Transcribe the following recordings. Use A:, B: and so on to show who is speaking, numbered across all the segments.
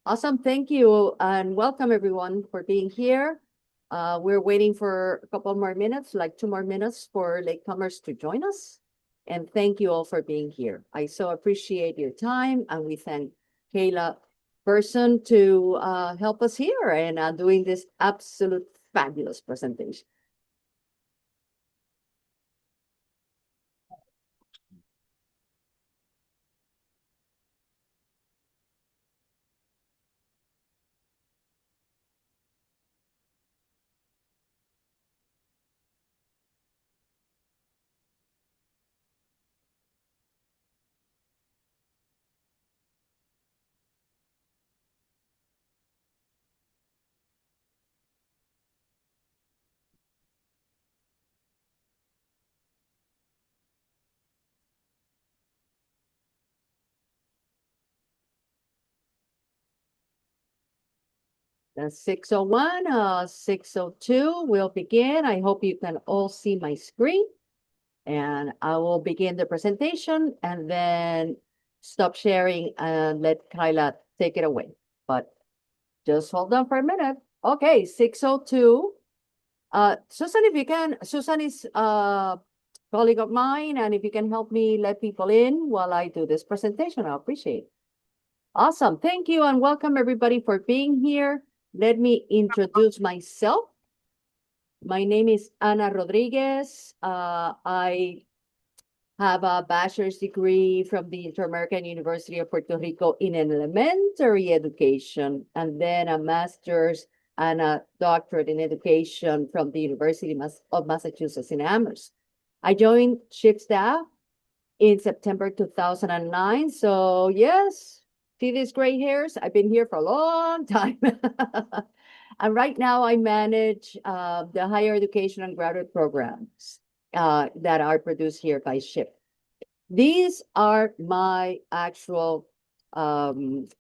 A: Awesome. Thank you. And welcome everyone for being here. We're waiting for a couple more minutes, like 2 more minutes for latecomers to join us. And thank you all for being here. I so appreciate your time. And we thank Kyla Carson to help us here and doing this absolute fabulous presentation. That's 6:01, 6:02, we'll begin. I hope you can all see my screen. And I will begin the presentation and then stop sharing and let Kyla take it away. But just hold on for a minute. Okay, 6:02. Susan, if you can, Susan is a colleague of mine, and if you can help me let people in while I do this presentation, I appreciate it. Awesome. Thank you and welcome everybody for being here. Let me introduce myself. My name is Ana Rodriguez. I have a bachelor's degree from the Inter-American University of Puerto Rico in elementary education, and then a master's and a doctorate in education from the University of Massachusetts in Amherst. I joined Chief Staff in September 2009. So yes, see these gray hairs? I've been here for a long time. And right now I manage the higher education and graduate programs that are produced here by SHIP. These are my actual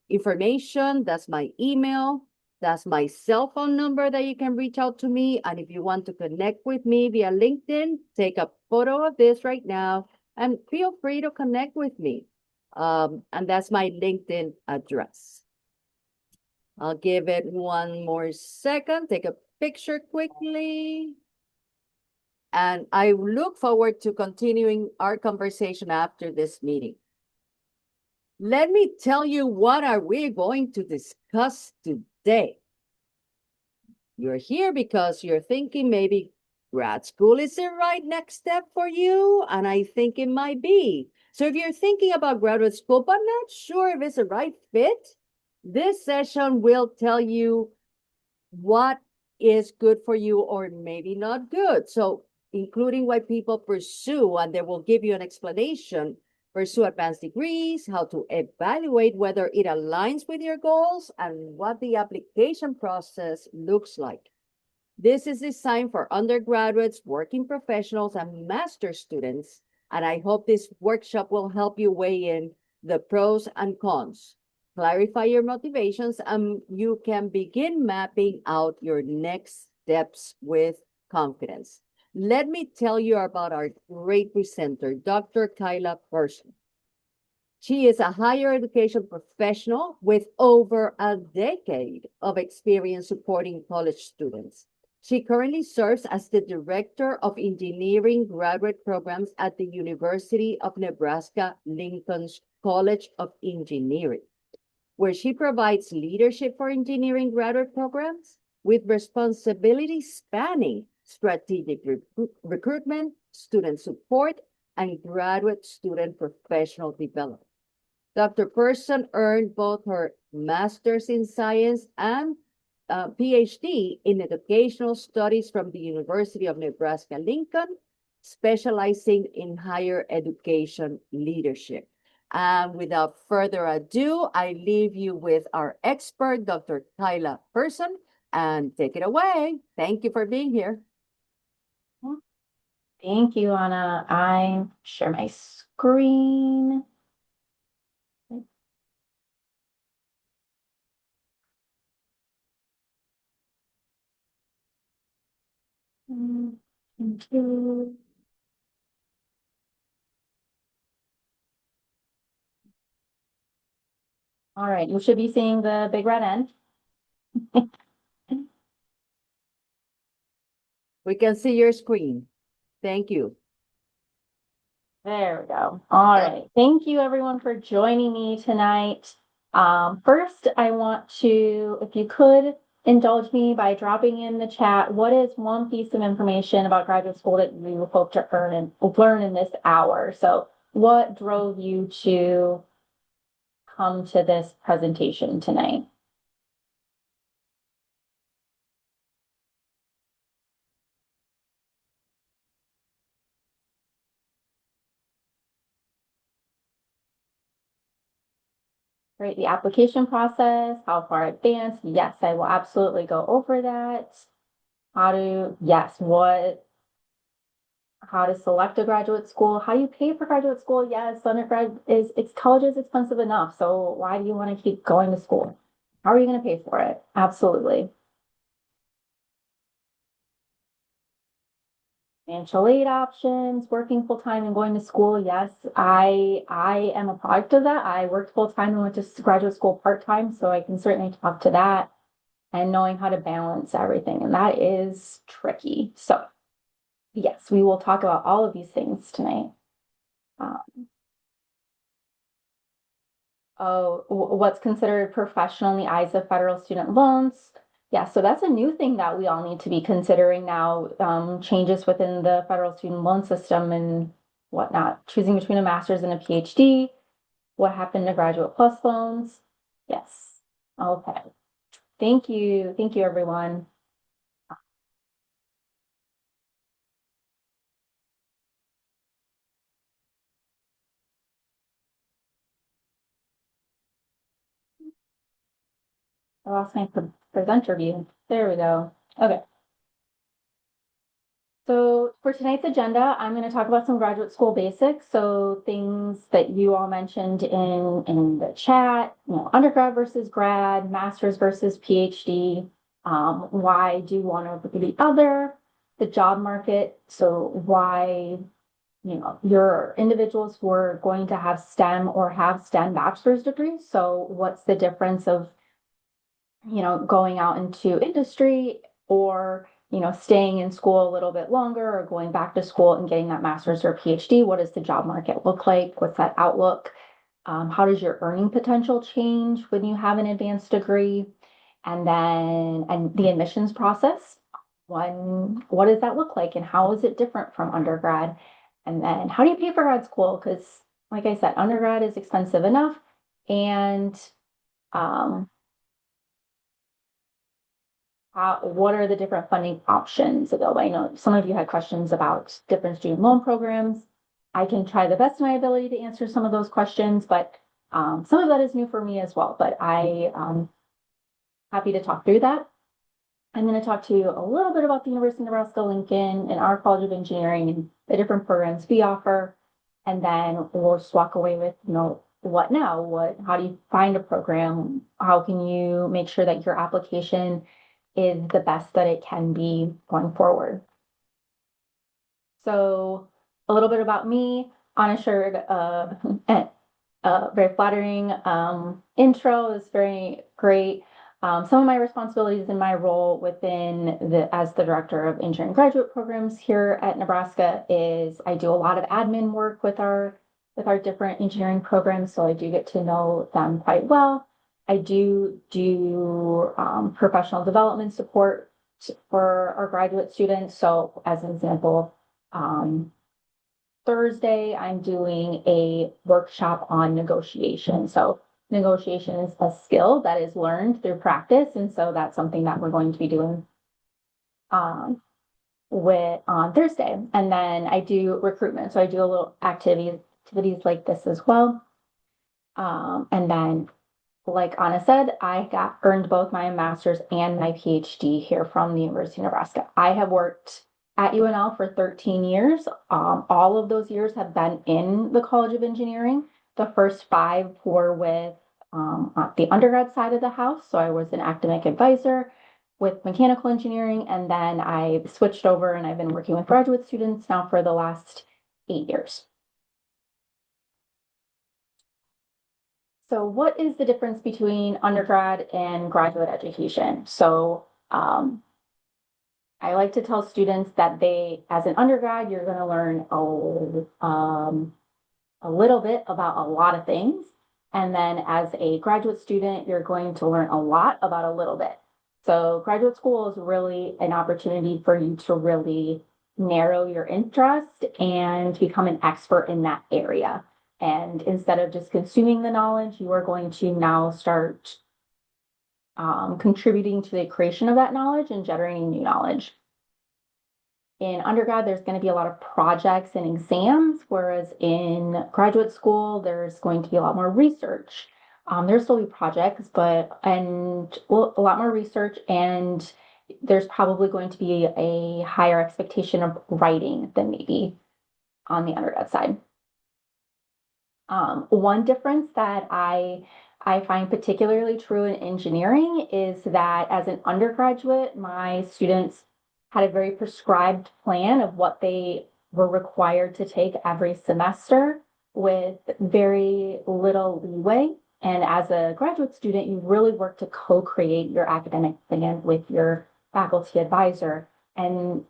A: information. That's my email. That's my cell phone number that you can reach out to me. And if you want to connect with me via LinkedIn, take a photo of this right now and feel free to connect with me. And that's my LinkedIn address. I'll give it one more second. Take a picture quickly. And I look forward to continuing our conversation after this meeting. Let me tell you what are we going to discuss today. You're here because you're thinking maybe grad school is the right next step for you, and I think it might be. So if you're thinking about graduate school but not sure if it's the right fit, this session will tell you what is good for you or maybe not good. So including why people pursue, and they will give you an explanation, pursue advanced degrees, how to evaluate whether it aligns with your goals, and what the application process looks like. This is designed for undergraduates, working professionals, and master students, and I hope this workshop will help you weigh in the pros and cons, clarify your motivations, and you can begin mapping out your next steps with confidence. Let me tell you about our great presenter, Dr. Kyla Carson. She is a higher education professional with over a decade of experience supporting college students. She currently serves as the Director of Engineering Graduate Programs at the University of Nebraska-Lincoln's College of Engineering, where she provides leadership for engineering graduate programs with responsibilities spanning strategic recruitment, student support, and graduate student professional development. Dr. Person earned both her master's in science and PhD in educational studies from the University of Nebraska-Lincoln, specializing in higher education leadership. And without further ado, I leave you with our expert, Dr. Kyla Carson, and take it away. Thank you for being here.
B: Thank you, Anna. I share my screen. Thank you. All right, you should be seeing the big red N.
A: We can see your screen. Thank you.
B: There we go. All right. Thank you everyone for joining me tonight. First, I want to, if you could indulge me by dropping in the chat, what is one piece of information about graduate school that you hope to learn in this hour? So what drove you to come to this presentation tonight? Right, the application process, how far advanced? Yes, I will absolutely go over that. How to select a graduate school, how you pay for graduate school. Yes, college is expensive enough. So why do you want to keep going to school? How are you going to pay for it? Absolutely. Financial aid options, working full time and going to school. Yes, I am a product of that. I worked full time and went to graduate school part time, so I can certainly talk to that and knowing how to balance everything. And that is tricky. So yes, we will talk about all of these things tonight. What's considered professional in the eyes of federal student loans. Yeah, so that's a new thing that we all need to be considering now. Changes within the federal student loan system and whatnot. Choosing between a master's and a PhD. What happened to graduate plus loans? Yes. Okay. Thank you. Thank you, everyone. I lost my presenter view. There we go. Okay. So for tonight's agenda, I'm going to talk about some graduate school basics. So things that you all mentioned in the chat, undergrad versus grad, master's versus PhD, why do one over the other, the job market. So why, your individuals who are going to have STEM or have STEM bachelor's degrees. So what's the difference of going out into industry or, staying in school a little bit longer or going back to school and getting that master's or PhD? What does the job market look like? What's that outlook? How does your earning potential change when you have an advanced degree? And then, and the admissions process, what does that look like and how is it different from undergrad? And then how do you pay for grad school? Because like I said, undergrad is expensive enough. And um, what are the different funding options available? I know some of you had questions about different student loan programs. I can try the best of my ability to answer some of those questions, but some of that is new for me as well. But I'm happy to talk through that. I'm going to talk to you a little bit about the University of Nebraska-Lincoln and our College of Engineering and the different programs we offer. And then we'll just walk away with, what now? How do you find a program? How can you make sure that your application is the best that it can be going forward? So a little bit about me. Anna shared a very flattering intro. It's very great. Some of my responsibilities in my role as the director of engineering graduate programs here at Nebraska is I do a lot of admin work with our different engineering programs, so I do get to know them quite well. I do professional development support for our graduate students. So as an example, Thursday, I'm doing a workshop on negotiation. So negotiation is a skill that is learned through practice. And so that's something that we're going to be doing um, on Thursday. And then I do recruitment. So I do a little activities like this as well. And then like Anna said, I earned both my master's and my PhD here from the University of Nebraska. I have worked at UNL for 13 years. All of those years have been in the College of Engineering. The first 5 were with on the undergrad side of the house. So I was an academic advisor with mechanical engineering, and then I switched over and I've been working with graduate students now for the last 8 years. So what is the difference between undergrad and graduate education? So I like to tell students that as an undergrad, you're going to learn a little bit about a lot of things. And then as a graduate student, you're going to learn a lot about a little bit. So graduate school is really an opportunity for you to really narrow your interest and become an expert in that area. And instead of just consuming the knowledge, you are going to now start contributing to the creation of that knowledge and generating new knowledge. In undergrad, there's going to be a lot of projects and exams, whereas in graduate school, there's going to be a lot more research. There'll still be projects, well, a lot more research, and there's probably going to be a higher expectation of writing than maybe on the undergrad side. One difference that I find particularly true in engineering is that as an undergraduate, my students had a very prescribed plan of what they were required to take every semester with very little leeway. And as a graduate student, you really work to co-create your academic plan with your faculty advisor. And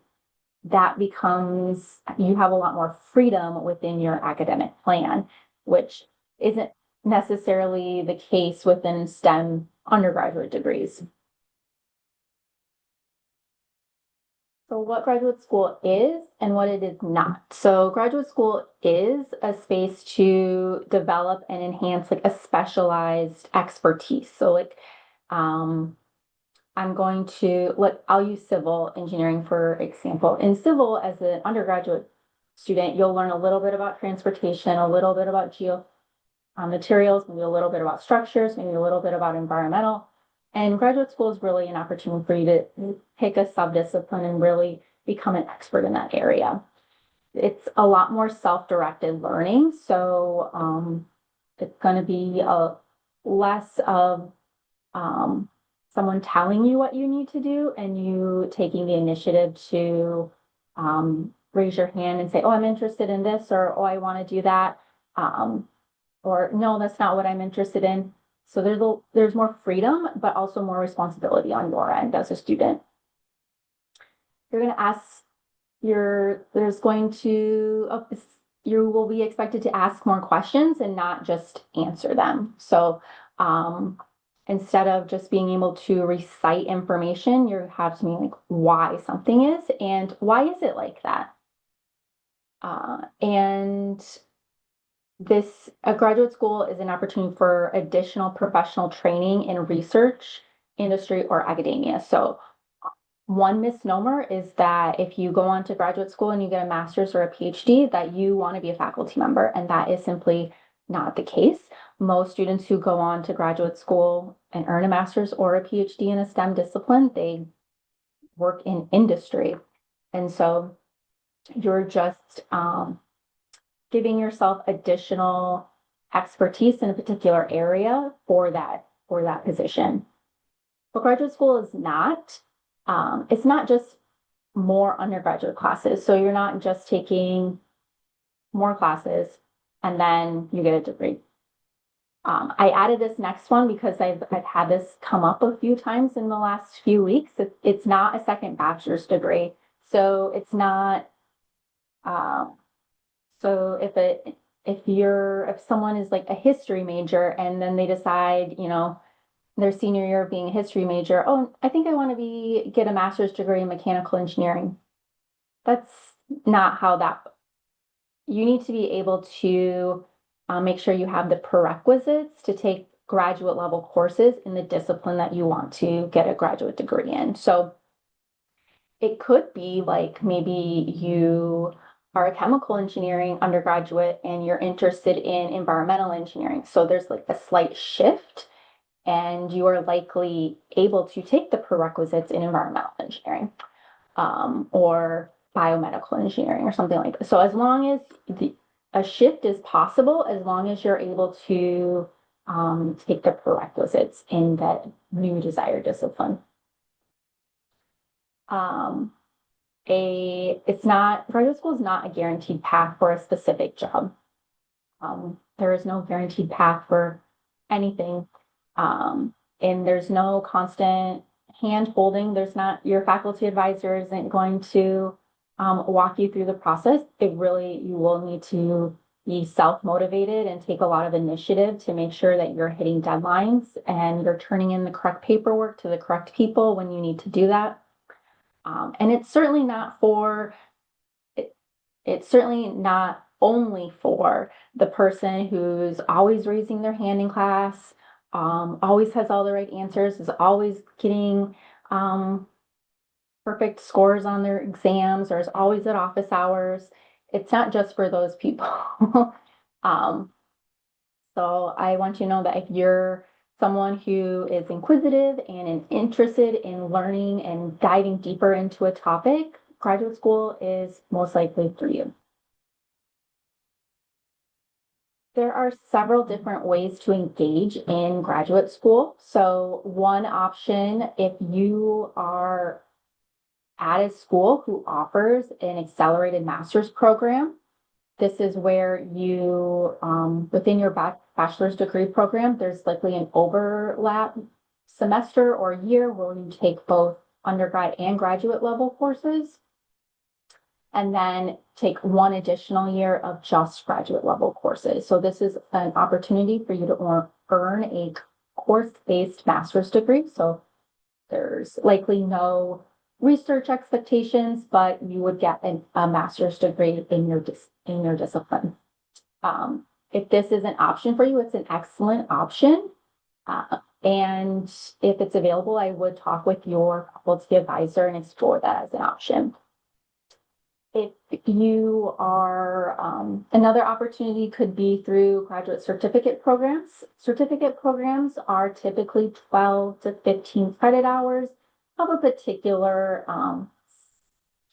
B: that becomes, you have a lot more freedom within your academic plan, which isn't necessarily the case within STEM undergraduate degrees. So what graduate school is and what it is not. So graduate school is a space to develop and enhance like a specialized expertise. So like I'll use civil engineering for example. In civil, as an undergraduate student, you'll learn a little bit about transportation, a little bit about materials, maybe a little bit about structures, maybe a little bit about environmental. And graduate school is really an opportunity for you to pick a subdiscipline and really become an expert in that area. It's a lot more self-directed learning. So it's going to be less of someone telling you what you need to do and you taking the initiative to raise your hand and say, oh, I'm interested in this, or oh, I want to do that. Or no, that's not what I'm interested in. So there's more freedom, but also more responsibility on your end as a student. You're going to ask there's going to, you will be expected to ask more questions and not just answer them. So instead of just being able to recite information, you have to mean like why something is and why is it like that? And a graduate school is an opportunity for additional professional training in research, industry, or academia. So one misnomer is that if you go on to graduate school and you get a master's or a PhD, that you want to be a faculty member, and that is simply not the case. Most students who go on to graduate school and earn a master's or a PhD in a STEM discipline, they work in industry. And so you're just giving yourself additional expertise in a particular area for that position. But graduate school is not. It's not just more undergraduate classes. So you're not just taking more classes and then you get a degree. I added this next one because I've had this come up a few times in the last few weeks. It's not a second bachelor's degree. So it's not, so if someone is like a history major and then they decide, their senior year of being a history major, oh, I think I want to get a master's degree in mechanical engineering. That's not how you need to be able to make sure you have the prerequisites to take graduate level courses in the discipline that you want to get a graduate degree in. So it could be like maybe you are a chemical engineering undergraduate and you're interested in environmental engineering. So there's like a slight shift and you are likely able to take the prerequisites in environmental engineering or biomedical engineering or something like that. So as long as a shift is possible, as long as you're able to take the prerequisites in that new desired discipline. Graduate school is not a guaranteed path for a specific job. There is no guaranteed path for anything. And there's no constant hand holding. There's not, your faculty advisor isn't going to walk you through the process. You will need to be self-motivated and take a lot of initiative to make sure that you're hitting deadlines and you're turning in the correct paperwork to the correct people when you need to do that. And it's certainly not it's certainly not only for the person who's always raising their hand in class, always has all the right answers, is always getting perfect scores on their exams, or is always at office hours. It's not just for those people. um, so I want you to know that if you're someone who is inquisitive and interested in learning and diving deeper into a topic, graduate school is most likely for you. There are several different ways to engage in graduate school. So one option, if you are at a school who offers an accelerated master's program, this is where you, within your bachelor's degree program, there's likely an overlap semester or year where you take both undergrad and graduate level courses, and then take one additional year of just graduate level courses. So this is an opportunity for you to earn a course-based master's degree. So there's likely no research expectations, but you would get a master's degree in your discipline. If this is an option for you, it's an excellent option. And if it's available, I would talk with your faculty advisor and explore that as an option. If you are, another opportunity could be through graduate certificate programs. Certificate programs are typically 12 to 15 credit hours of a particular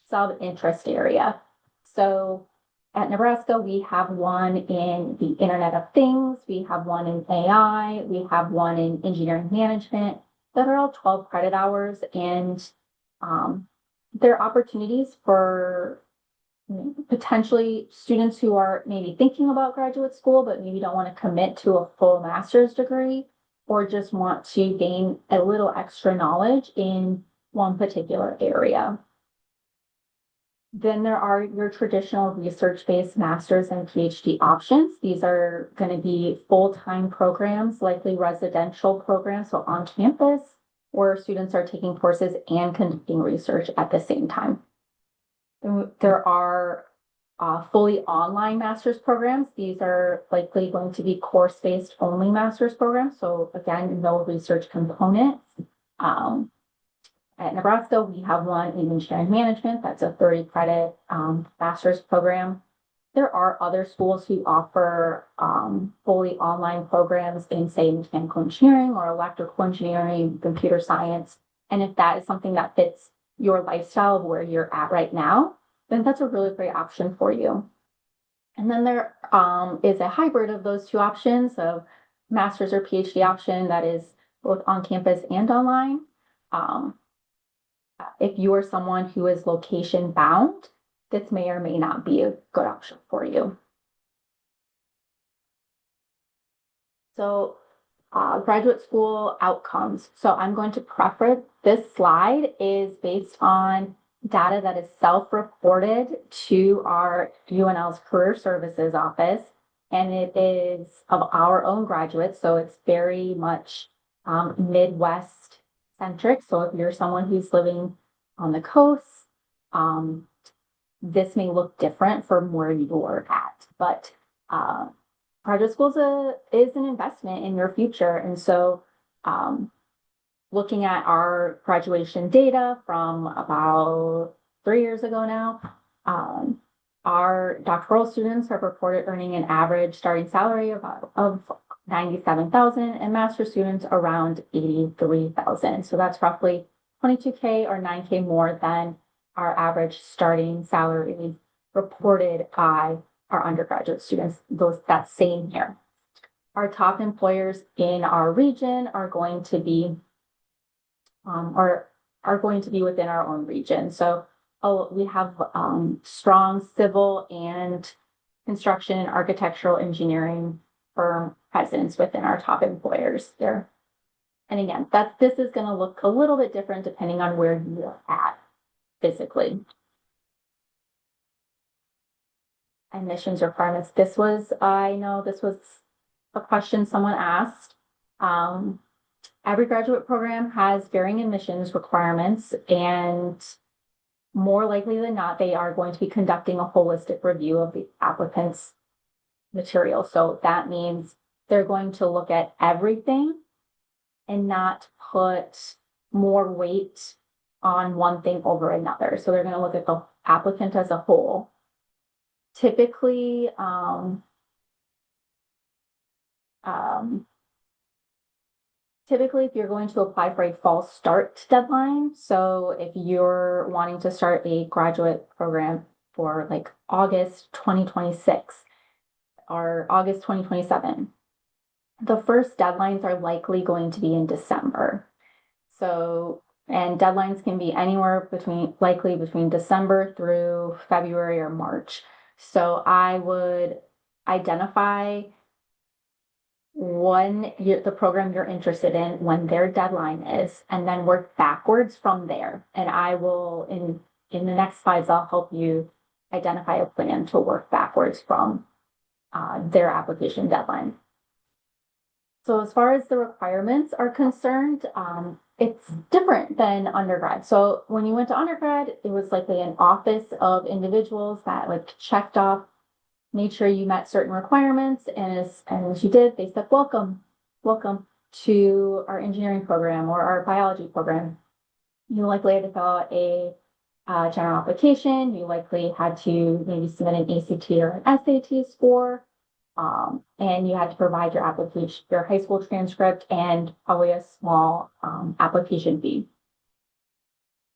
B: sub-interest area. So at Nebraska, we have one in the Internet of Things, we have one in AI, we have one in engineering management that are all 12 credit hours, and they're opportunities for potentially students who are maybe thinking about graduate school, but maybe don't want to commit to a full master's degree, or just want to gain a little extra knowledge in one particular area. Then there are your traditional research-based master's and PhD options. These are going to be full-time programs, likely residential programs, so on campus, where students are taking courses and conducting research at the same time. There are fully online master's programs. These are likely going to be course-based only master's programs. So again, no research component. At Nebraska, we have one in engineering management. That's a 30 credit master's program. There are other schools who offer fully online programs in, say, mechanical engineering or electrical engineering, computer science. And if that is something that fits your lifestyle of where you're at right now, then that's a really great option for you. And then there is a hybrid of those two options, so master's or PhD option that is both on campus and online. If you are someone who is location bound, this may or may not be a good option for you. So graduate school outcomes. So I'm going to preface this slide is based on data that is self-reported to our UNL's Career Services Office, and it is of our own graduates, so it's very much Midwest centric. So if you're someone who's living on the coast, this may look different from where you're at, but graduate school is an investment in your future. And so looking at our graduation data from about 3 years ago now, our doctoral students have reported earning an average starting salary of $97,000, and master students around $83,000. So that's roughly $22K or $9K more than our average starting salary reported by our undergraduate students that same year. Our top employers in our region are going to be within our own region. So we have strong civil and construction and architectural engineering firm presence within our top employers there. And again, this is going to look a little bit different depending on where you're at physically. Admissions requirements. I know this was a question someone asked. Every graduate program has varying admissions requirements, and more likely than not, they are going to be conducting a holistic review of the applicant's material. So that means they're going to look at everything and not put more weight on one thing over another. So they're going to look at the applicant as a whole. Typically, if you're going to apply for a fall start deadline, so if you're wanting to start a graduate program for like August 2026 or August 2027, the first deadlines are likely going to be in December. So, and deadlines can be anywhere likely between December through February or March. So I would identify the program you're interested in, when their deadline is, and then work backwards from there. And I will, in the next slides, I'll help you identify a plan to work backwards from their application deadline. So as far as the requirements are concerned, it's different than undergrad. So when you went to undergrad, it was likely an office of individuals that like checked off, made sure you met certain requirements, and as you did, they said, welcome to our engineering program or our biology program. You likely had to fill out a general application. You likely had to maybe submit an ACT or an SAT score. And you had to provide your application, your high school transcript, and probably a small application fee.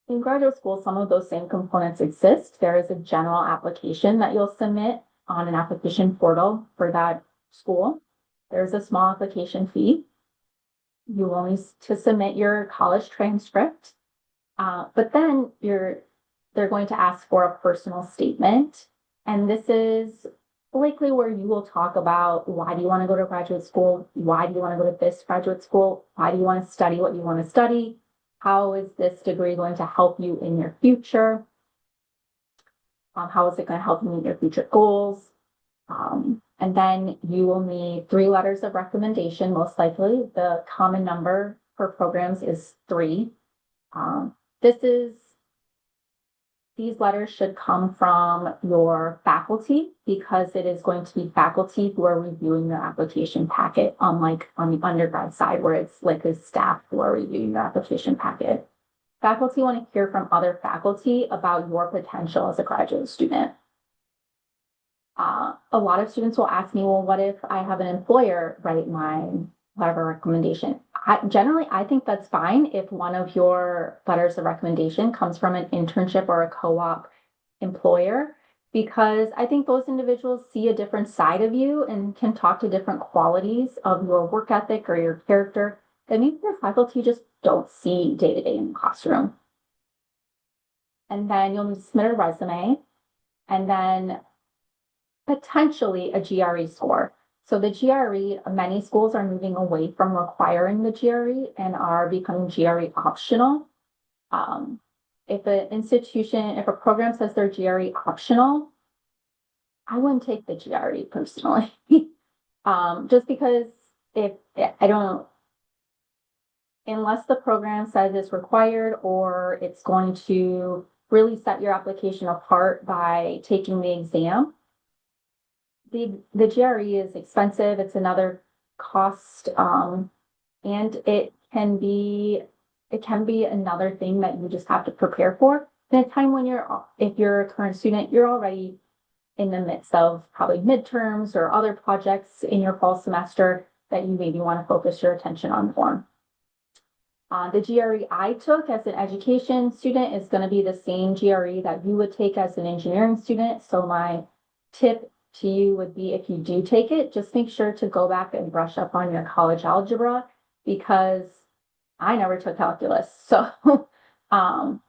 B: In graduate school, some of those same components exist. There is a general application that you'll submit on an application portal for that school. There's a small application fee. You will need to submit your college transcript, but then they're going to ask for a personal statement, and this is likely where you will talk about why do you want to go to graduate school? Why do you want to go to this graduate school? Why do you want to study what you want to study? How is this degree going to help you in your future? How is it going to help you meet your future goals? And then you will need 3 letters of recommendation, most likely. The common number for programs is 3. These letters should come from your faculty, because it is going to be faculty who are reviewing your application packet, unlike on the undergrad side where it's likely staff who are reviewing your application packet. Faculty want to hear from other faculty about your potential as a graduate student. A lot of students will ask me, well, what if I have an employer write my letter of recommendation? Generally, I think that's fine if one of your letters of recommendation comes from an internship or a co-op employer, because I think those individuals see a different side of you and can talk to different qualities of your work ethic or your character that maybe your faculty just don't see day to day in the classroom. And then you'll need to submit a resume, and then potentially a GRE score. So the GRE, many schools are moving away from requiring the GRE and are becoming GRE optional. If a program says they're GRE optional, I wouldn't take the GRE personally. Just because unless the program says it's required or it's going to really set your application apart by taking the exam, the GRE is expensive. It's another cost, and it can be another thing that you just have to prepare for. In a time when if you're a current student, you're already in the midst of probably midterms or other projects in your fall semester that you maybe want to focus your attention on more. The GRE I took as an education student is going to be the same GRE that you would take as an engineering student. So my tip to you would be, if you do take it, just make sure to go back and brush up on your college algebra, because I never took calculus. So, and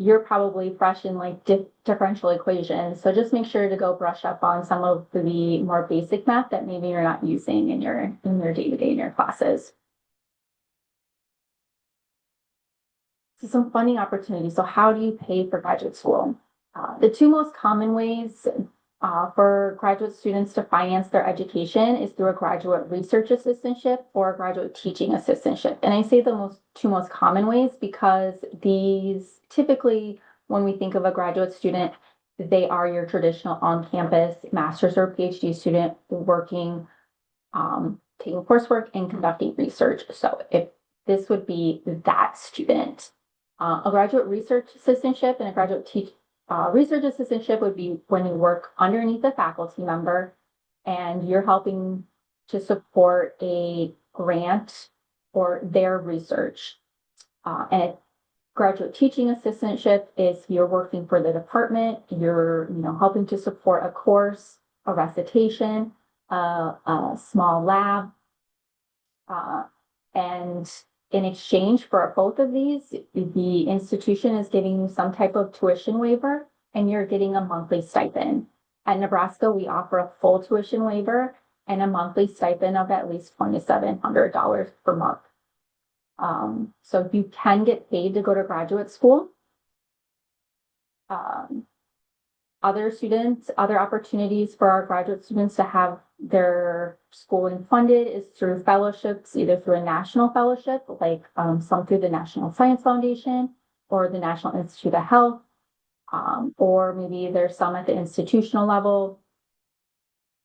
B: you're probably fresh in like differential equations. So just make sure to go brush up on some of the more basic math that maybe you're not using in your day-to-day in your classes. So some funding opportunities. So how do you pay for graduate school? The two most common ways for graduate students to finance their education is through a graduate research assistantship or a graduate teaching assistantship. And I say the two most common ways because these typically, when we think of a graduate student, they are your traditional on-campus master's or PhD student working, taking coursework and conducting research. So if this would be that student. A graduate research assistantship and a graduate research assistantship would be when you work underneath a faculty member and you're helping to support a grant or their research. And a graduate teaching assistantship is you're working for the department, you're helping to support a course, a recitation, a small lab, and in exchange for both of these, the institution is giving you some type of tuition waiver and you're getting a monthly stipend. At Nebraska, we offer a full tuition waiver and a monthly stipend of at least $2,700 per month. So you can get paid to go to graduate school. Other opportunities for our graduate students to have their schooling funded is through fellowships, either through a national fellowship, like some through the National Science Foundation or the National Institute of Health, or maybe there's some at the institutional level,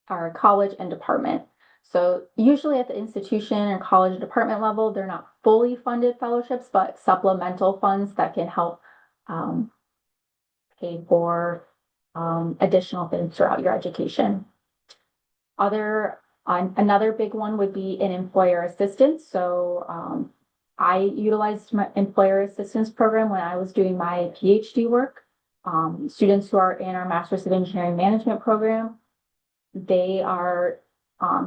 B: or college and department. So usually at the institution and college and department level, they're not fully funded fellowships, but supplemental funds that can help pay for additional things throughout your education. Another big one would be an employer assistance. So I utilized my employer assistance program when I was doing my PhD work. Students who are in our Master's of Engineering Management program, they are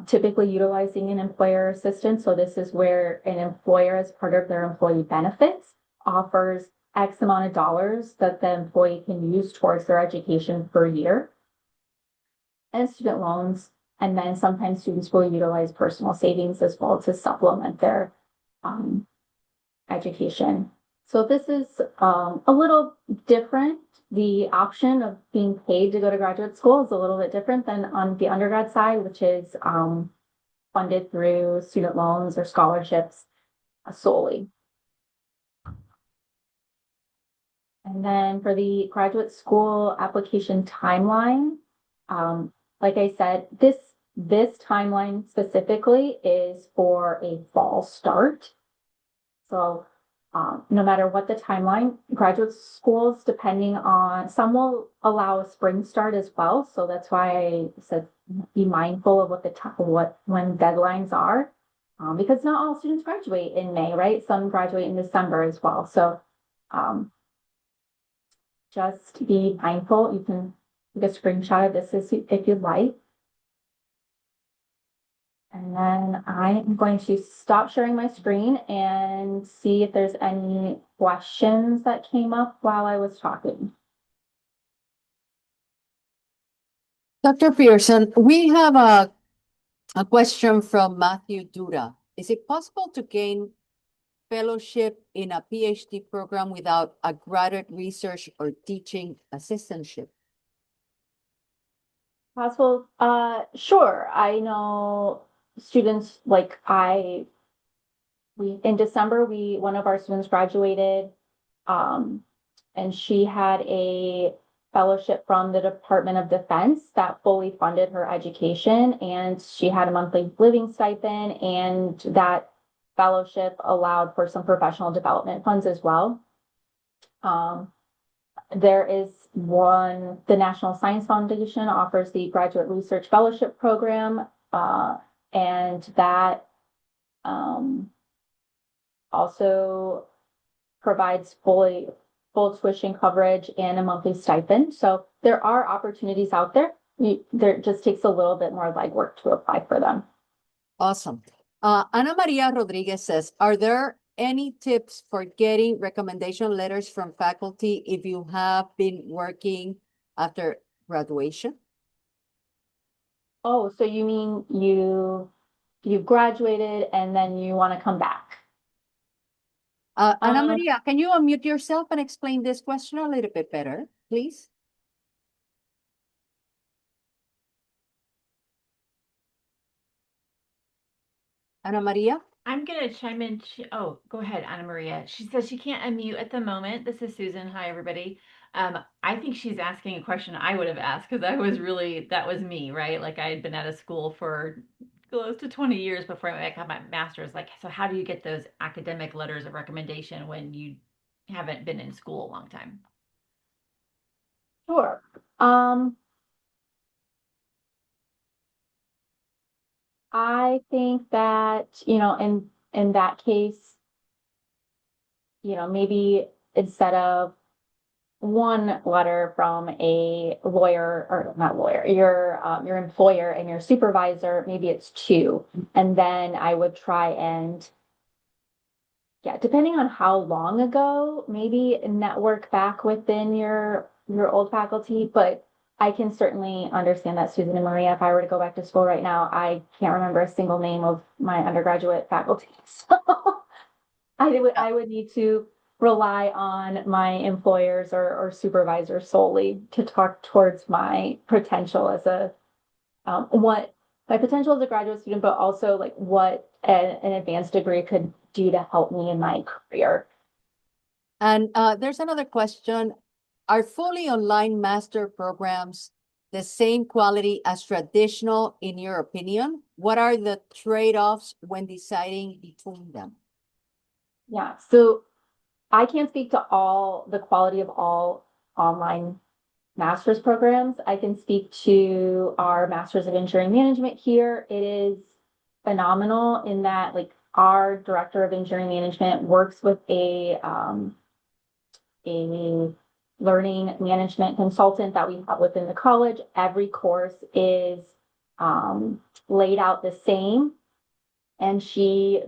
B: typically utilizing an employer assistance. So this is where an employer, as part of their employee benefits, offers X amount of dollars that the employee can use towards their education per year, and student loans. And then sometimes students will utilize personal savings as well to supplement their education. So this is a little different. The option of being paid to go to graduate school is a little bit different than on the undergrad side, which is funded through student loans or scholarships solely. And then for the graduate school application timeline, like I said, this timeline specifically is for a fall start. So no matter what the timeline, graduate schools, depending on, some will allow a spring start as well. So that's why I said be mindful of when deadlines are, because not all students graduate in May, right? Some graduate in December as well. So just be mindful. You can take a screenshot of this if you'd like. And then I am going to stop sharing my screen and see if there's any questions that came up while I was talking.
A: Dr. Pearson, we have a question from Matthew Dura. Is it possible to gain fellowship in a PhD program without a graduate research or teaching assistantship?
B: Possible? Sure. I know students in December, one of our students graduated, and she had a fellowship from the Department of Defense that fully funded her education, and she had a monthly living stipend, and that fellowship allowed for some professional development funds as well. There is the National Science Foundation offers the Graduate Research Fellowship Program, and that also provides full tuition coverage and a monthly stipend. So there are opportunities out there. There just takes a little bit more legwork to apply for them.
A: Awesome. Ana Maria Rodriguez says, are there any tips for getting recommendation letters from faculty if you have been working after graduation?
B: Oh, so you mean you graduated and then you want to come back?
A: Ana Maria, can you unmute yourself and explain this question a little bit better, please? Ana Maria?
C: I'm gonna chime in. Oh, go ahead, Anna Maria. She says she can't unmute at the moment. This is Susan. Hi, everybody. I think she's asking a question I would have asked because that was me, right? Like I had been out of school for close to 20 years before I got my master's. Like, so how do you get those academic letters of recommendation when you haven't been in school a long time?
B: Sure. I think that, in that case, maybe instead of one letter from a lawyer, or not lawyer, your employer and your supervisor, maybe it's two. And then I would try and, yeah, depending on how long ago, maybe network back within your old faculty. But I can certainly understand that, Susan and Maria, if I were to go back to school right now, I can't remember a single name of my undergraduate faculty. So I would need to rely on my employers or supervisors solely to talk towards my potential as what my potential as a graduate student, but also like what an advanced degree could do to help me in my career.
A: And there's another question. Are fully online master programs the same quality as traditional, in your opinion? What are the trade-offs when deciding between them?
B: Yeah, so I can't speak to all the quality of all online master's programs. I can speak to our Master's of Engineering Management here. It is phenomenal in that, like, our Director of Engineering Management works with a learning management consultant that we have within the college. Every course is laid out the same. And she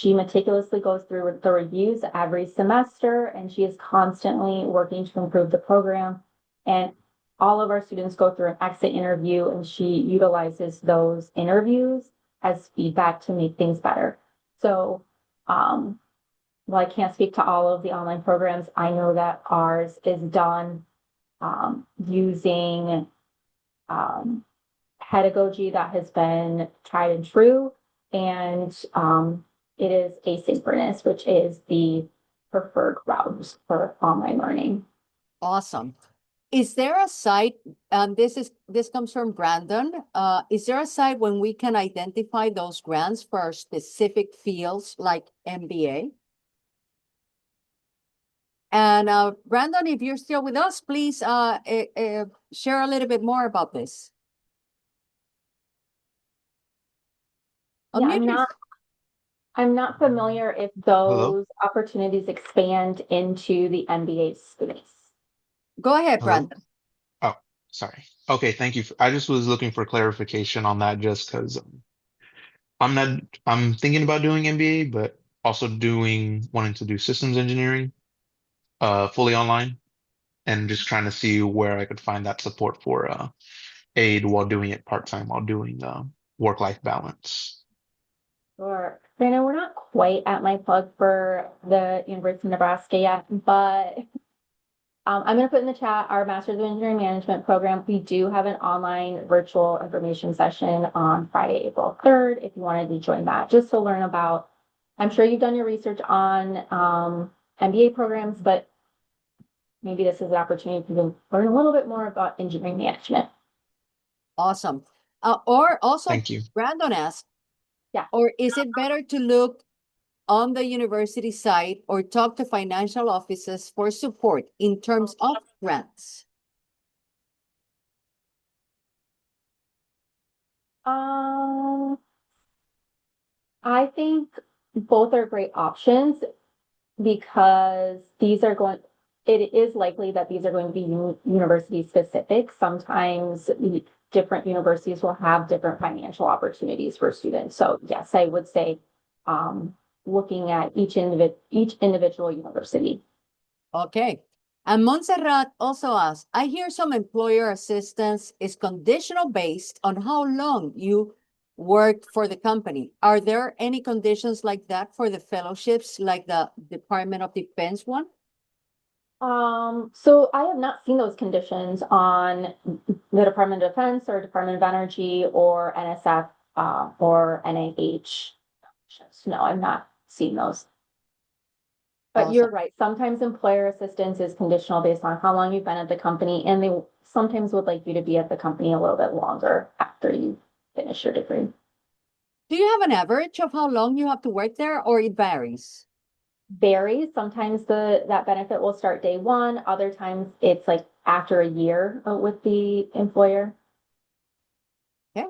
B: meticulously goes through the reviews every semester, and she is constantly working to improve the program. And all of our students go through an exit interview, and she utilizes those interviews as feedback to make things better. So, while I can't speak to all of the online programs, I know that ours is done using pedagogy that has been tried and true. And it is asynchronous, which is the preferred route for online learning.
A: Awesome. Is there a site, this comes from Brandon, is there a site when we can identify those grants for our specific fields like MBA? And Brandon, if you're still with us, please share a little bit more about this.
B: Yeah, I'm not familiar if
D: Hello?
B: those opportunities expand into the MBA space.
A: Go ahead,
D: Hello?
A: Brandon.
D: Oh, sorry. Okay, thank you. I just was looking for clarification on that just because I'm thinking about doing MBA, but also wanting to do systems engineering, fully online, and just trying to see where I could find that support for aid while doing it part-time, while doing work-life balance.
B: Sure. Brandon, we're not quite at my plug for the University of Nebraska yet, but I'm going to put in the chat our Master's of Engineering Management program. We do have an online virtual information session on Friday, April 3rd, if you wanted to join that, just to learn about, I'm sure you've done your research on MBA programs, but maybe this is an opportunity to learn a little bit more about engineering management.
A: Awesome. Or also,
D: Thank you.
A: Brandon asked,
B: Yeah.
A: or is it better to look on the university site or talk to financial offices for support in terms of grants?
B: I think both are great options because it is likely that these are going to be university specific. Sometimes different universities will have different financial opportunities for students. So yes, I would say looking at each individual university.
A: Okay. And Montserrat also asks, I hear some employer assistance is conditional based on how long you worked for the company. Are there any conditions like that for the fellowships, like the Department of Defense one?
B: So I have not seen those conditions on the Department of Defense or Department of Energy or NSF, or NIH. No, I've not seen those. But you're
A: Awesome.
B: right. Sometimes employer assistance is conditional based on how long you've been at the company, and they sometimes would like you to be at the company a little bit longer after you finish your degree.
A: Do you have an average of how long you have to work there, or it varies?
B: Varies. Sometimes that benefit will start day one. Other times it's like after a year with the employer.
A: Okay.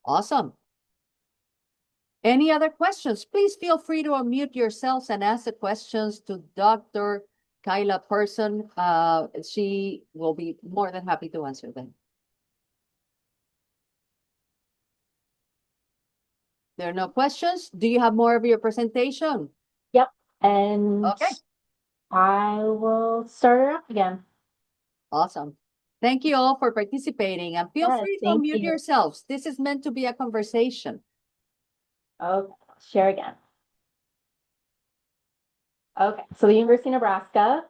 A: Awesome. Any other questions? Please feel free to unmute yourselves and ask the questions to Dr. Kyla Carson. She will be more than happy to answer them. There are no questions. Do you have more of your presentation?
B: Yep. And
A: Okay.
B: I will start it up again.
A: Awesome. Thank you all for participating, and feel
B: Yes,
A: free to
B: thank
A: unmute
B: you.
A: yourselves. This is meant to be a conversation.
B: Okay, I'll share again. Okay, so the University of Nebraska,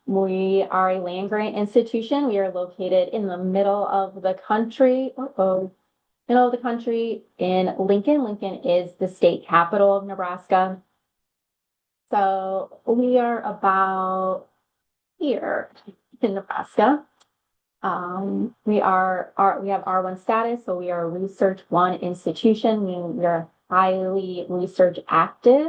B: we are a land grant institution. We are located in the middle of the country. Middle of the country in Lincoln. Lincoln is the state capital of Nebraska. So we are about here in Nebraska. We have R1 status, so we are a Research 1 institution, meaning we are highly research active.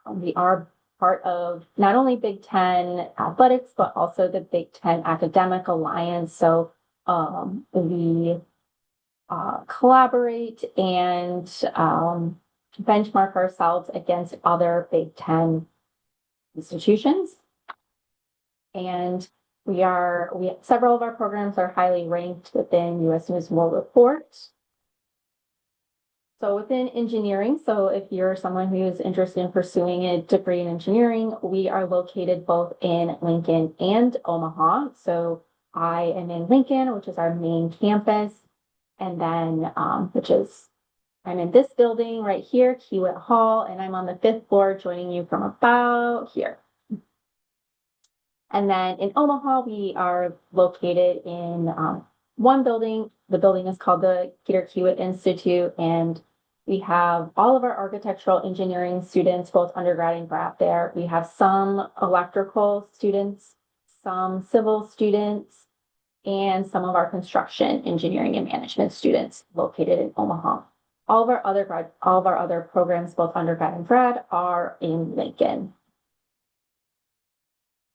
B: We are part of not only Big Ten athletics, but also the Big Ten Academic Alliance. So we collaborate and benchmark ourselves against other Big Ten institutions. And several of our programs are highly ranked within U.S. News and World Report. So within engineering, so if you're someone who is interested in pursuing a degree in engineering, we are located both in Lincoln and Omaha. So I am in Lincoln, which is our main campus, and then I'm in this building right here, Kiewit Hall, and I'm on the 5th floor, joining you from about here. And then in Omaha, we are located in one building. The building is called the Peter Kiewit Institute, and we have all of our architectural engineering students, both undergrad and grad there. We have some electrical students, some civil students, and some of our construction engineering and management students located in Omaha. All of our other programs, both undergrad and grad, are in Lincoln.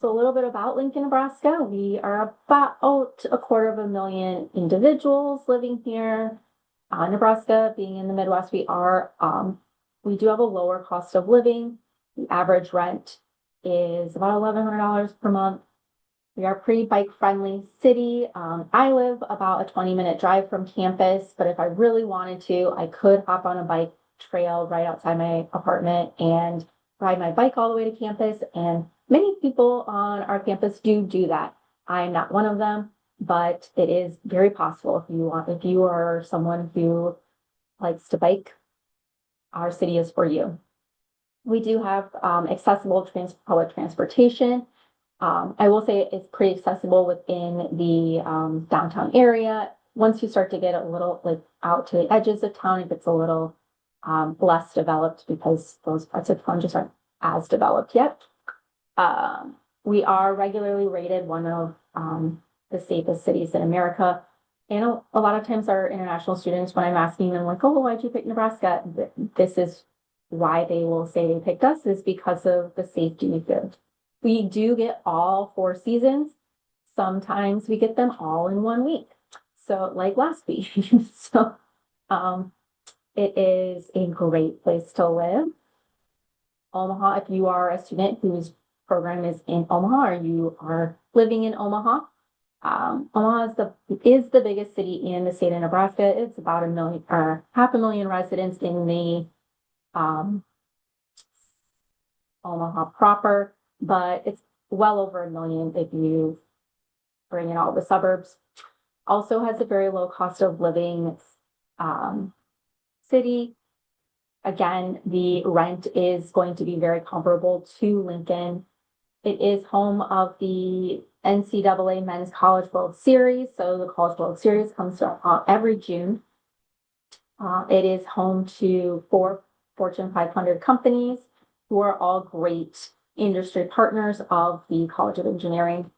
B: So a little bit about Lincoln, Nebraska. We are about 250,000 individuals living here. Nebraska, being in the Midwest, we do have a lower cost of living. The average rent is about $1,100 per month. We are a pretty bike-friendly city. I live about a 20-minute drive from campus, but if I really wanted to, I could hop on a bike trail right outside my apartment and ride my bike all the way to campus. And many people on our campus do that. I'm not one of them, but it is very possible if you are someone who likes to bike, our city is for you. We do have accessible public transportation. I will say it's pretty accessible within the downtown area. Once you start to get a little out to the edges of town, it gets a little less developed because those parts of town just aren't as developed yet. We are regularly rated one of the safest cities in America. And a lot of times our international students, when I'm asking them like, oh, why'd you pick Nebraska? This is why they will say they picked us, is because of the safety we give. We do get all 4 seasons. Sometimes we get them all in 1 week. So like last week. So it is a great place to live. Omaha, if you are a student whose program is in Omaha or you are living in Omaha, Omaha is the biggest city in the state of Nebraska. It's about 500,000 residents in the Omaha proper, but it's well over $1 million if you bring in all the suburbs. Also has a very low cost of living city. Again, the rent is going to be very comparable to Lincoln. It is home of the NCAA Men's College World Series. So the College World Series comes every June. It is home to 4 Fortune 500 companies who are all great industry partners of the College of Engineering.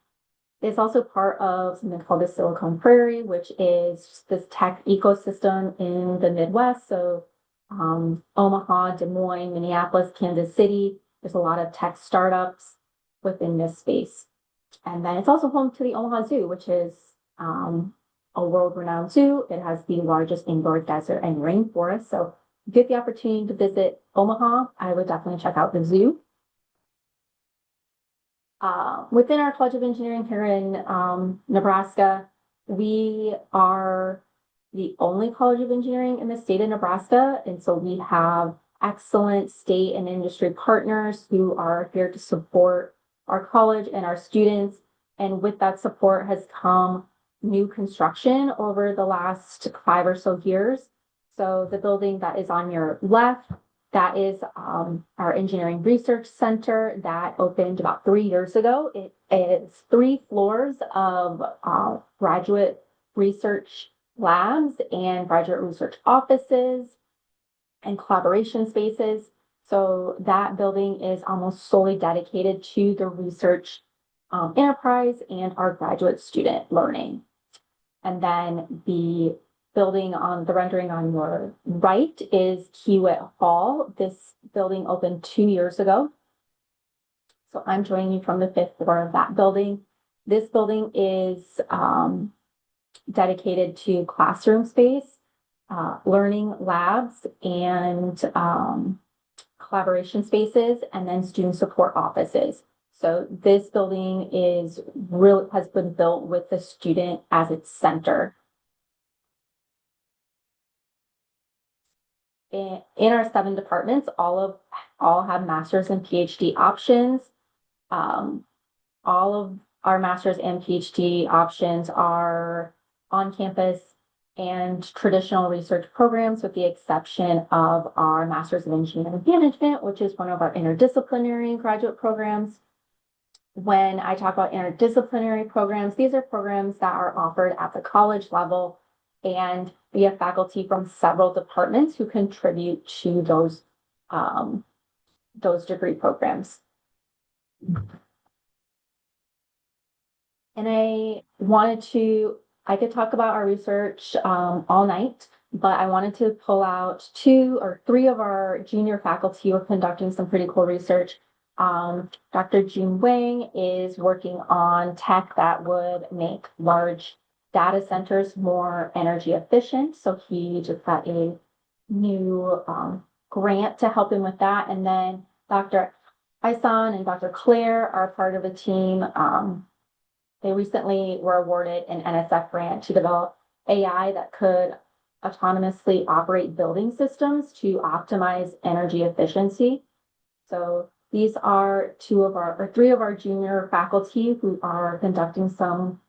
B: It's also part of something called the Silicon Prairie, which is this tech ecosystem in the Midwest. So Omaha, Des Moines, Minneapolis, Kansas City, there's a lot of tech startups within this space. And then it's also home to the Omaha Zoo, which is a world-renowned zoo. It has the largest indoor desert and rainforest. So if you get the opportunity to visit Omaha, I would definitely check out the zoo. Within our College of Engineering here in Nebraska, we are the only College of Engineering in the state of Nebraska. And so we have excellent state and industry partners who are here to support our college and our students. And with that support has come new construction over the last 5 or so years. So the building that is on your left, that is our Engineering Research Center that opened about 3 years ago. It is 3 floors of graduate research labs and graduate research offices and collaboration spaces. So that building is almost solely dedicated to the research enterprise and our graduate student learning. And then the building on the rendering on your right is Kiewit Hall. This building opened 2 years ago. So I'm joining you from the 5th floor of that building. This building is dedicated to classroom space, learning labs, and collaboration spaces, and then student support offices. So this building has been built with the student as its center. In our 7 departments, all have master's and PhD options. All of our master's and PhD options are on campus and traditional research programs, with the exception of our Master's of Engineering Management, which is one of our interdisciplinary graduate programs. When I talk about interdisciplinary programs, these are programs that are offered at the college level, and we have faculty from several departments who contribute to those degree programs. And I could talk about our research all night, but I wanted to pull out 2 or 3 of our junior faculty who are conducting some pretty cool research. Dr. June Wang is working on tech that would make large data centers more energy efficient. So he just got a new grant to help him with that. And then Dr. Ison and Dr. Claire are part of the team. They recently were awarded an NSF grant to develop AI that could autonomously operate building systems to optimize energy efficiency. So these are 3 of our junior faculty who are conducting some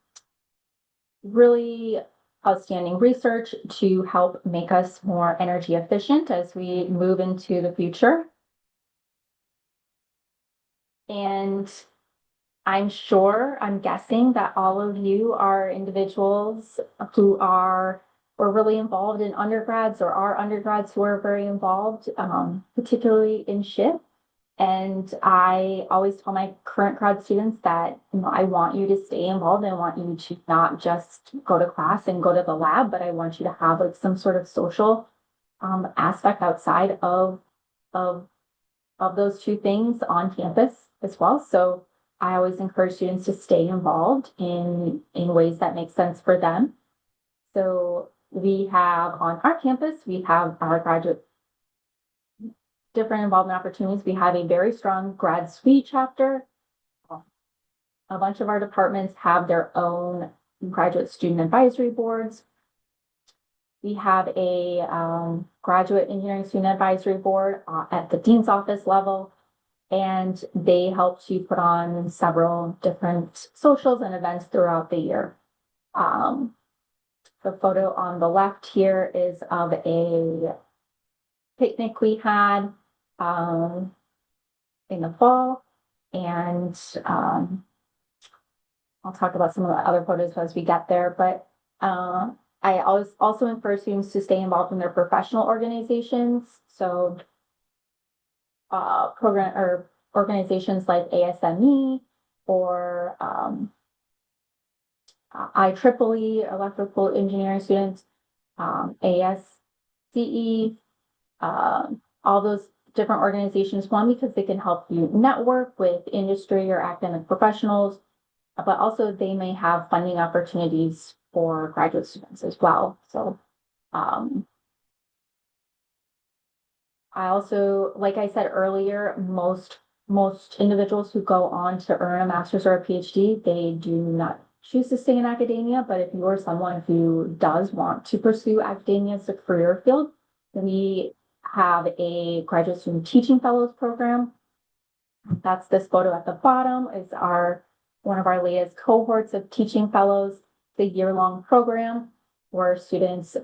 B: really outstanding research to help make us more energy efficient as we move into the future. And I'm guessing that all of you are individuals who were really involved in undergrads or are undergrads who are very involved, particularly in SHIP. And I always tell my current grad students that, I want you to stay involved. I want you to not just go to class and go to the lab, but I want you to have some sort of social aspect outside of those 2 things on campus as well. So I always encourage students to stay involved in ways that make sense for them. So we have on our campus, we have our graduate different involvement opportunities. We have a very strong grad suite chapter. A bunch of our departments have their own graduate student advisory boards. We have a graduate engineering student advisory board at the dean's office level, and they help to put on several different socials and events throughout the year. The photo on the left here is of a picnic we had in the fall, and I'll talk about some of the other photos as we get there, but I always also encourage students to stay involved in their professional organizations. So program or organizations like ASME or IEEE, electrical engineering students, ASCE, all those different organizations, one, because they can help you network with industry or academic professionals, but also they may have funding opportunities for graduate students as well. So I also, like I said earlier, most individuals who go on to earn a master's or a PhD, they do not choose to stay in academia. But if you are someone who does want to pursue academia as a career field, we have a graduate student teaching fellows program. That's this photo at the bottom is one of our latest cohorts of teaching fellows, the year-long program where students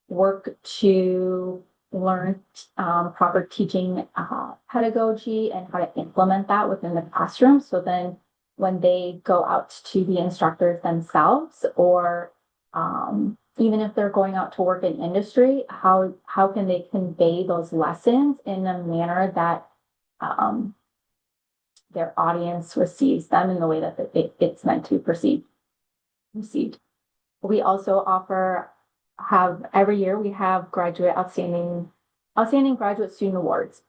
B: work to learn proper teaching pedagogy and how to implement that within the classroom. So then when they go out to be instructors themselves, or even if they're going out to work in industry, how can they convey those lessons in a manner that their audience receives them in the way that it's meant to be received. We also have every year we have outstanding graduate student awards.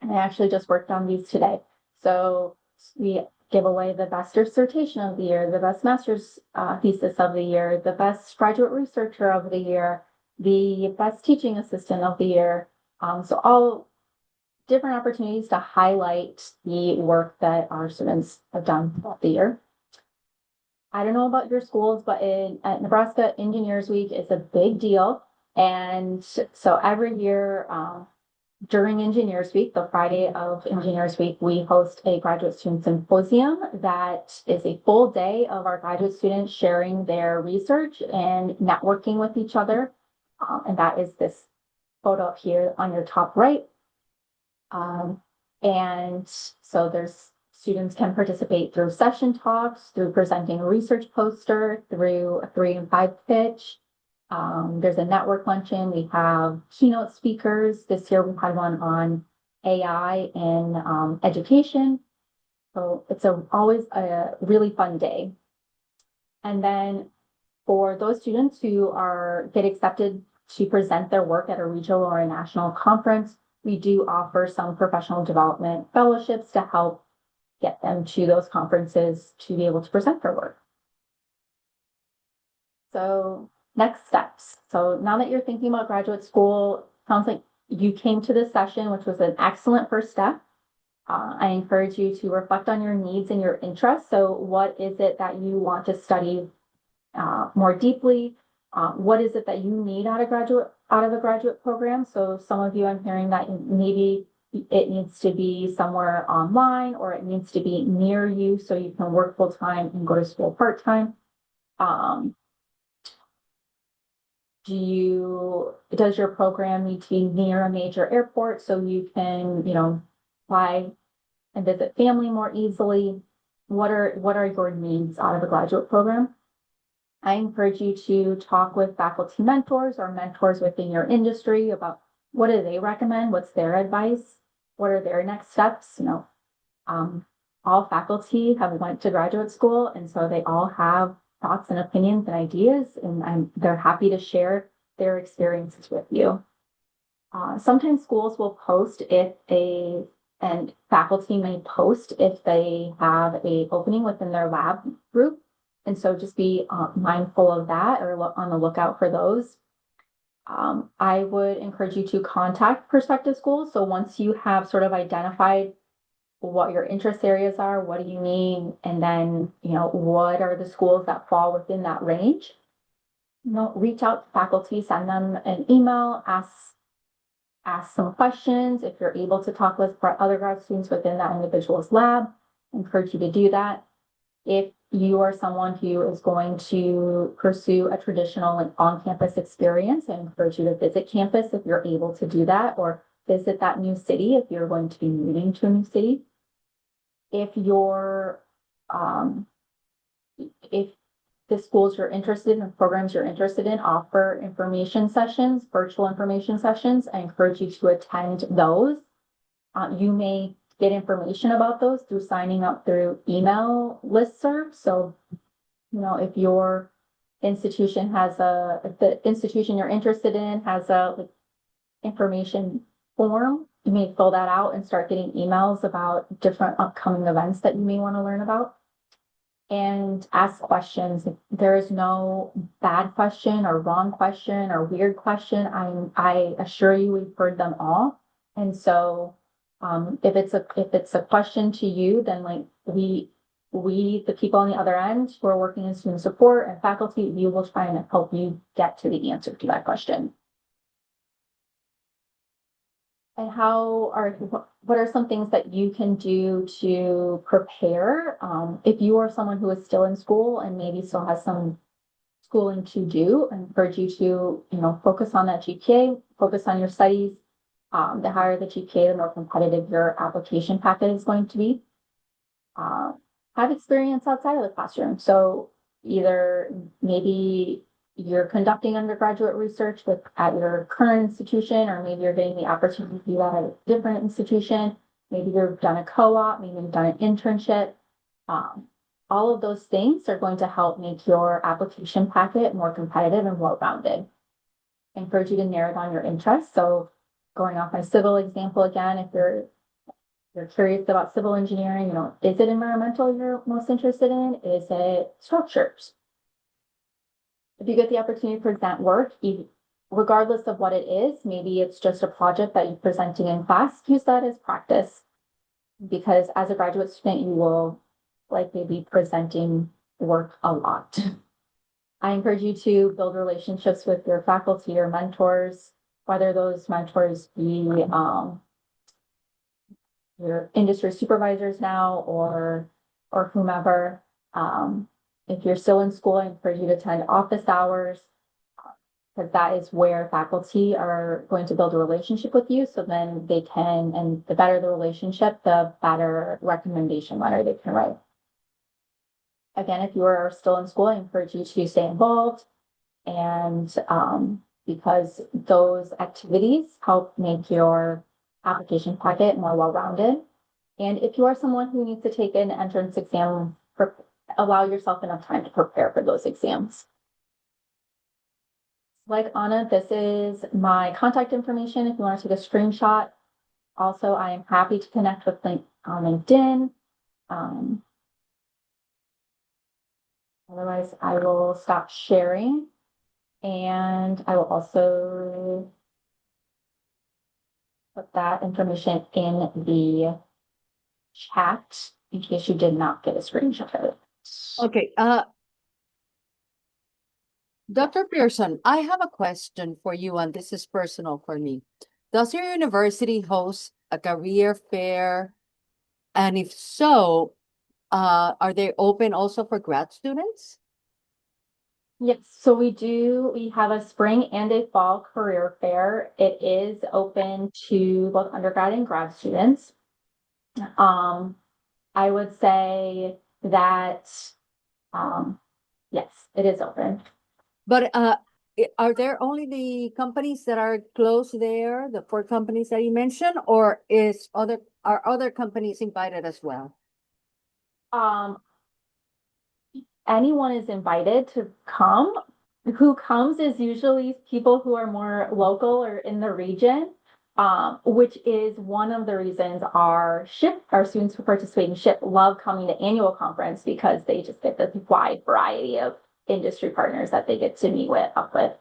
B: And I actually just worked on these today. So we give away the best dissertation of the year, the best master's thesis of the year, the best graduate researcher of the year, the best teaching assistant of the year. So all different opportunities to highlight the work that our students have done throughout the year. I don't know about your schools, but at Nebraska, Engineers Week is a big deal. And so every year during Engineers Week, the Friday of Engineers Week, we host a graduate student symposium that is a full day of our graduate students sharing their research and networking with each other. And that is this photo up here on your top right. And so students can participate through session talks, through presenting a research poster, through a 3 and 5 pitch. There's a network luncheon. We have keynote speakers. This year we had one on AI in education. So it's always a really fun day. And then for those students who get accepted to present their work at a regional or a national conference, we do offer some professional development fellowships to help get them to those conferences to be able to present their work. So next steps. So now that you're thinking about graduate school, sounds like you came to this session, which was an excellent first step. I encourage you to reflect on your needs and your interests. So what is it that you want to study more deeply? What is it that you need out of a graduate program? So some of you, I'm hearing that maybe it needs to be somewhere online, or it needs to be near you so you can work full time and go to school part time. Does your program need to be near a major airport so you can, fly and visit family more easily? What are your needs out of a graduate program? I encourage you to talk with faculty mentors or mentors within your industry about what do they recommend, what's their advice, what are their next steps. All faculty have went to graduate school, and so they all have thoughts and opinions and ideas, and they're happy to share their experiences with you. Sometimes schools will post and faculty may post if they have an opening within their lab group. And so just be mindful of that, or on the lookout for those. I would encourage you to contact prospective schools. So once you have sort of identified what your interest areas are, what do you need, and then, what are the schools that fall within that range? reach out to faculty, send them an email, ask some questions. If you're able to talk with other grad students within that individual's lab, encourage you to do that. If you are someone who is going to pursue a traditional like on-campus experience, I encourage you to visit campus if you're able to do that, or visit that new city if you're going to be moving to a new city. If you're if the schools you're interested in, programs you're interested in offer information sessions, virtual information sessions, I encourage you to attend those. You may get information about those through signing up through email listserv. So, if your institution if the institution you're interested in has a information form, you may fill that out and start getting emails about different upcoming events that you may want to learn about. And ask questions. There is no bad question or wrong question or weird question. I assure you we've heard them all. And so if it's a question to you, then like we the people on the other end who are working in student support and faculty, we will try and help you get to the answer to that question. And what are some things that you can do to prepare? If you are someone who is still in school and maybe still has some schooling to do, I encourage you to, focus on that GPA, focus on your studies. The higher the GPA, the more competitive your application packet is going to be. Have experience outside of the classroom. So either maybe you're conducting undergraduate research at your current institution, or maybe you're getting the opportunity to do that at a different institution. Maybe you've done a co-op, maybe you've done an internship. All of those things are going to help make your application packet more competitive and well-rounded. I encourage you to narrow down your interests. So going off my civil example again, if you're curious about civil engineering, is it environmental you're most interested in? Is it structures? If you get the opportunity to present work, regardless of what it is, maybe it's just a project that you're presenting in class, use that as practice. Because as a graduate student, you will likely be presenting work a lot. I encourage you to build relationships with your faculty or mentors, whether those mentors be your industry supervisors now or whomever. If you're still in school, I encourage you to attend office hours, because that is where faculty are going to build a relationship with you. So then they can, and the better the relationship, the better recommendation letter they can write. Again, if you are still in school, I encourage you to stay involved, and because those activities help make your application packet more well-rounded. And if you are someone who needs to take an entrance exam, allow yourself enough time to prepare for those exams. Like Anna, this is my contact information if you want to take a screenshot. Also, I am happy to connect with on LinkedIn. Otherwise, I will stop sharing, and I will also put that information in the chat in case you did not get a screenshot of it.
A: Okay, Dr. Pearson, I have a question for you, and this is personal for me. Does your university host a career fair? And if so, are they open also for grad students?
B: Yes, so we do. We have a spring and a fall career fair. It is open to both undergrad and grad students. I would say that, yes, it is open.
A: But are there only the companies that are close there, the 4 companies that you mentioned, or are other companies invited as well?
B: Anyone is invited to come. Who comes is usually people who are more local or in the region, which is one of the reasons our students who participate in SHIP love coming to annual conference, because they just get the wide variety of industry partners that they get to meet up with.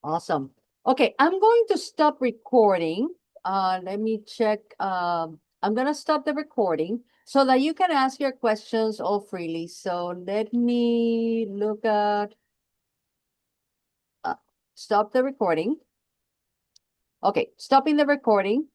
A: Awesome. Okay, I'm going to stop recording. Let me check. I'm going to stop the recording so that you can ask your questions all freely. So let me look at stop the recording. Okay, stopping the recording.